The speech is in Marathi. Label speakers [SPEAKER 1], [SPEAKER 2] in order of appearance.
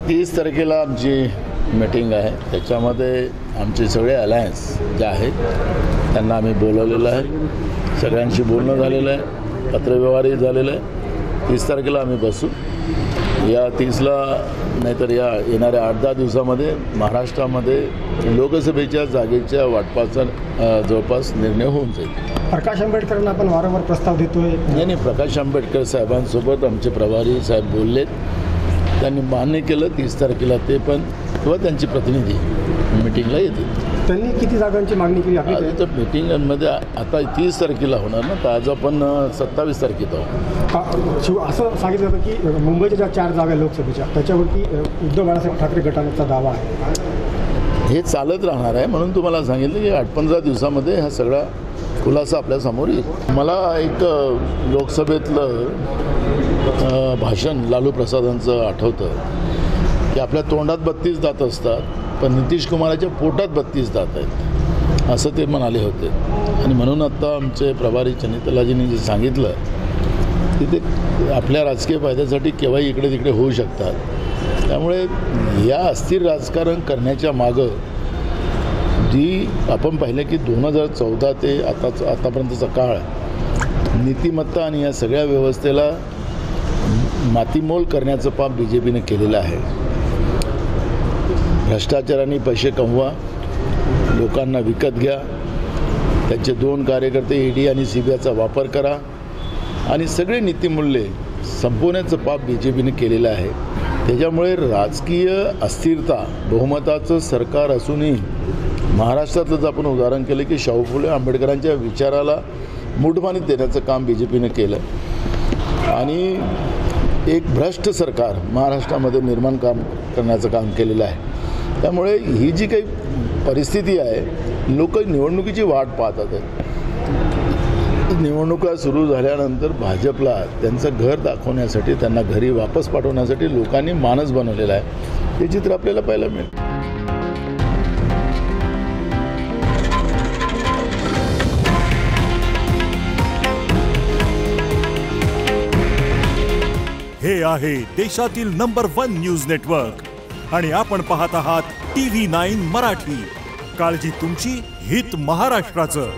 [SPEAKER 1] 30 तारखेला आमची मीटिंग आहे. त्याच्यामध्ये आमचे सगळे अलायन्स जे आहेत त्यांना आम्ही बोलवलेलं आहे. सगळ्यांशी बोलणं झालेलं आहे, पत्रव्यवहारही झालेलं आहे. 30 तारखेला आम्ही बसू. या 30ला नाहीतर या येणाऱ्या 8-10 दिवसामध्ये महाराष्ट्रामध्ये लोकसभेच्या जागेच्या वाटपाचा जवळपास निर्णय होऊन जाईल.
[SPEAKER 2] प्रकाश आंबेडकरांना आपण वारंवार प्रस्ताव देतोय.
[SPEAKER 1] नाही, प्रकाश आंबेडकर साहेबांसोबत आमचे प्रभारी साहेब बोललेत, त्यांनी मान्य केलं. 30 तारखेला ते पण किंवा त्यांचे प्रतिनिधी मीटिंगला येतील.
[SPEAKER 2] त्यांनी किती जागांची मागणी केली आपली?
[SPEAKER 1] तर मीटिंगमध्ये आता 30 तारखेला होणार ना, तर आज आपण 27 तारखेत आहोत.
[SPEAKER 2] असं सांगितलं होतं की मुंबईच्या ज्या 4 जागा लोकसभेच्या त्याच्यावरती उद्धव बाळासाहेब ठाकरे गटाचा दावा आहे.
[SPEAKER 1] हे चालत राहणार आहे म्हणून तुम्हाला सांगितलं की 8-15 दिवसामध्ये हा सगळा खुलासा आपल्यासमोर येईल. मला एक लोकसभेतलं भाषण लालू प्रसादांचं आठवतं की आपल्या तोंडात 32 दात असतात पण नितीश कुमाराच्या पोटात 32 दात आहेत असं ते म्हणाले होते. आणि म्हणून आत्ता आमचे प्रभारी चनितलाजींनी जे सांगितलं की ते आपल्या राजकीय फायद्यासाठी केव्हाही इकडे तिकडे होऊ शकतात. त्यामुळे या अस्थिर राजकारण करण्याच्या मागं जी आपण पाहिलं की 2014 ते आतापर्यंतचा काळ नीतिमत्ता आणि या सगळ्या व्यवस्थेला मातीमोल करण्याचं पाप BJPने केलेलं आहे. भ्रष्टाचाराने पैसे कमवा, लोकांना विकत घ्या, त्यांचे 2 कार्यकर्ते ED आणि CBIचा वापर करा आणि सगळे नीतिमूल्ये संपवण्याचं पाप BJPने केलेलं आहे. त्याच्यामुळे राजकीय अस्थिरता, बहुमताचं सरकार असूनही महाराष्ट्रातलंच आपण उदाहरण केलं की शाहू फुले आंबेडकरांच्या विचाराला मूठभणीत देण्याचं काम BJPने केलं आणि एक भ्रष्ट सरकार महाराष्ट्रामध्ये निर्माण करण्याचं काम केलेलं आहे. त्यामुळे ही जी काही परिस्थिती आहे, लोक निवडणुकीची वाट पाहतात आहेत. निवडणुका सुरू झाल्यानंतर भाजपला त्यांचं घर दाखवण्यासाठी, त्यांना घरी वापस पाठवण्यासाठी लोकांनी मानस बनवलेला आहे. हे चित्र आपल्याला पाहायला मिळेल.
[SPEAKER 3] हे आहे देशातील नंबर 1 न्यूज नेटवर्क आणि आपण पाहत आहात TV9 मराठी. काळजी तुमची, हित महाराष्ट्राचं.